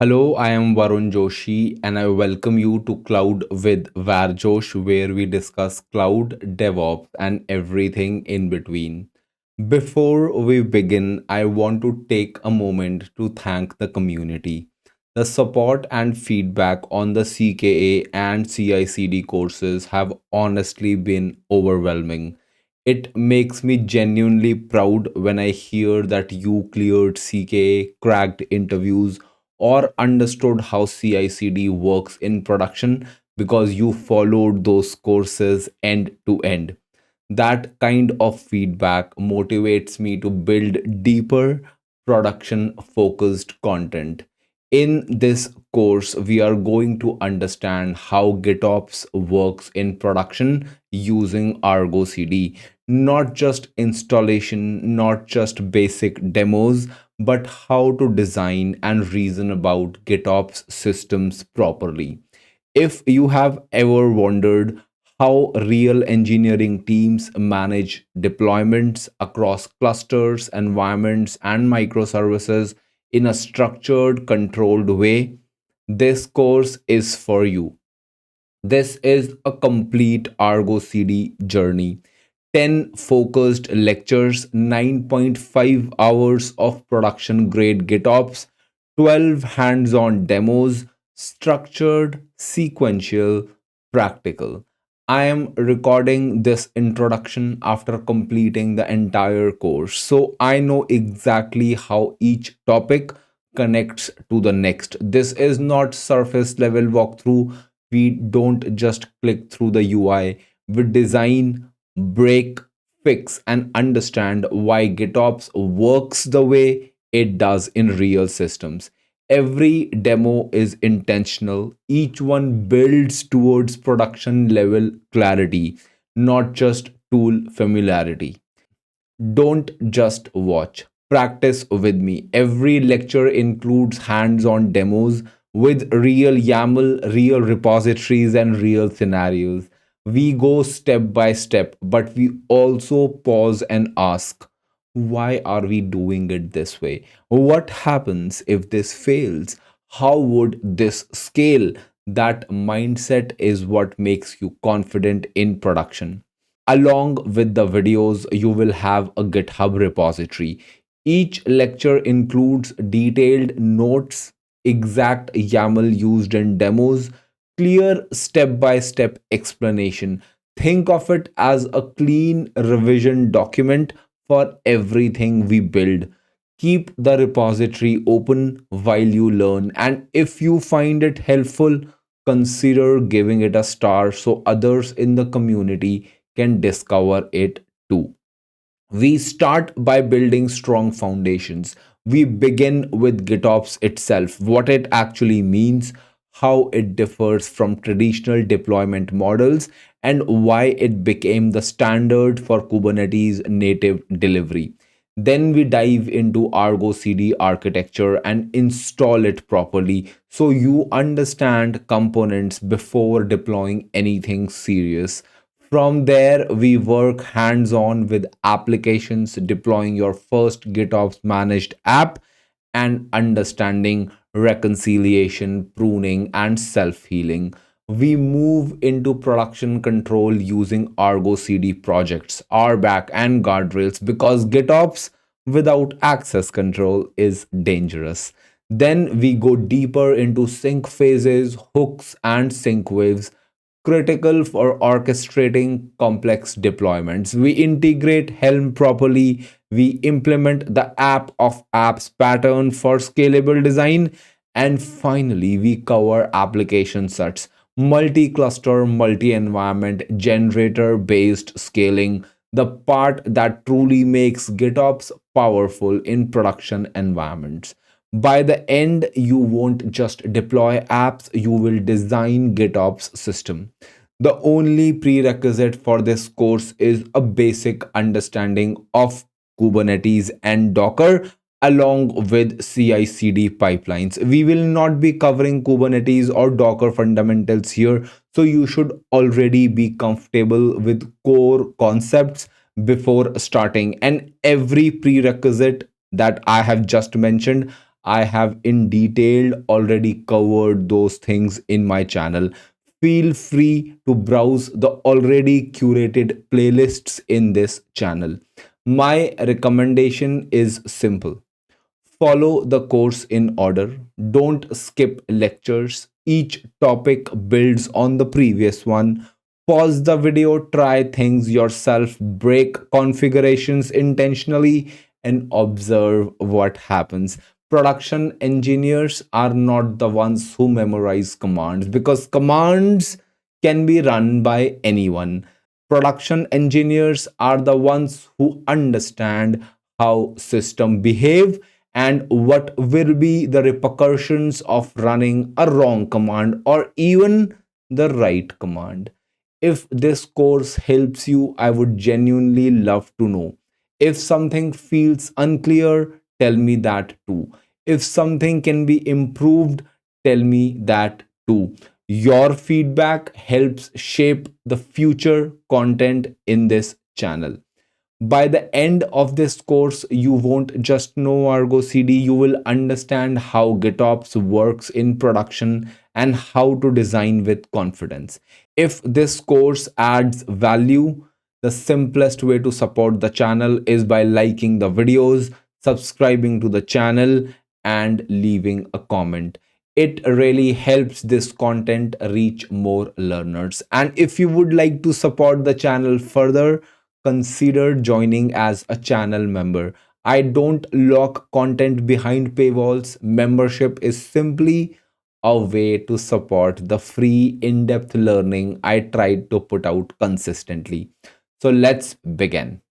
Hello, I am Varun Joshi and I welcome you to Cloud with Varjosh, where we discuss cloud, DevOps, and everything in between. Before we begin, I want to take a moment to thank the community. The support and feedback on the CKA and CICD courses have honestly been overwhelming. It makes me genuinely proud when I hear that you cleared CKA, cracked interviews, or understood how CI/CD works in production because you followed those courses end to end. That kind of feedback motivates me to build deeper production focused content. In this course, we are going to understand how GitOps works in production using Argo CD. Not just installation, not just basic demos, but how to design and reason about GitOps systems properly. If you have ever wondered how real engineering teams manage deployments across clusters, environments, and microservices in a structured, controlled way, this course is for you. This is a complete Argo CD journey. 10 focused lectures, 9.5 hours of production grade GitOps, 12 hands on demos, structured, sequential, practical. I am recording this introduction after completing the entire course, so I know exactly how each topic connects to the next. This is not surface level walkthrough. We don't just click through the UI, we design, break, fix, and understand why GitOps works the way it does in real systems. Every demo is intentional, each one builds towards production level clarity, not just tool familiarity. Don't just watch. Practice with me. Every lecture includes hands on demos with real YAML, real repositories, and real scenarios. We go step by step, but we also pause and ask, why are we doing it this way? What happens if this fails? How would this scale? That mindset is what makes you confident in production. Along with the videos, you will have a GitHub repository. Each lecture includes detailed notes, exact YAML used in demos, clear step by step explanation. Think of it as a clean revision document for everything we build. Keep the repository open while you learn, and if you find it helpful, consider giving it a star so others in the community can discover it too. We start by building strong foundations. We begin with GitOps itself, what it actually means, how it differs from traditional deployment models, and why it became the standard for Kubernetes native delivery. Then we dive into Argo CD architecture and install it properly so you understand components before deploying anything serious. From there, we work hands on with applications, deploying your first GitOps managed app and understanding reconciliation, pruning, and self healing. We move into production control using Argo CD projects, RBAC, and guardrails because GitOps without access control is dangerous. Then we go deeper into sync phases, hooks, and sync waves, critical for orchestrating complex deployments. We integrate Helm properly. We implement the app of apps pattern for scalable design. And finally, we cover application sets, multi cluster, multi environment, generator based scaling, the part that truly makes GitOps powerful in production environments. By the end, you won't just deploy apps, you will design GitOps system. The only prerequisite for this course is a basic understanding of Kubernetes and Docker along with CI/CD pipelines. We will not be covering Kubernetes or Docker fundamentals here, so you should already be comfortable with core concepts before starting. And every prerequisite that I have just mentioned, I have in detail already covered those things in my channel. Feel free to browse the already curated playlists in this channel. My recommendation is simple: follow the course in order. Don't skip lectures. Each topic builds on the previous one. Pause the video, try things yourself, break configurations intentionally, and observe what happens. Production engineers are not the ones who memorize commands, because commands can be run by anyone. Production engineers are the ones who understand how system behave and what will be the repercussions of running a wrong command or even the right command. If this course helps you, I would genuinely love to know. If something feels unclear, tell me that too. If something can be improved, tell me that too. Your feedback helps shape the future content in this channel. By the end of this course, you won't just know Argo CD, you will understand how GitOps works in production and how to design with confidence. If this course adds value, the simplest way to support the channel is by liking the videos, subscribing to the channel, and leaving a comment. It really helps this content reach more learners. And if you would like to support the channel further, consider joining as a channel member. I don't lock content behind paywalls. Membership is simply a way to support the free in depth learning I try to put out consistently. So let's begin.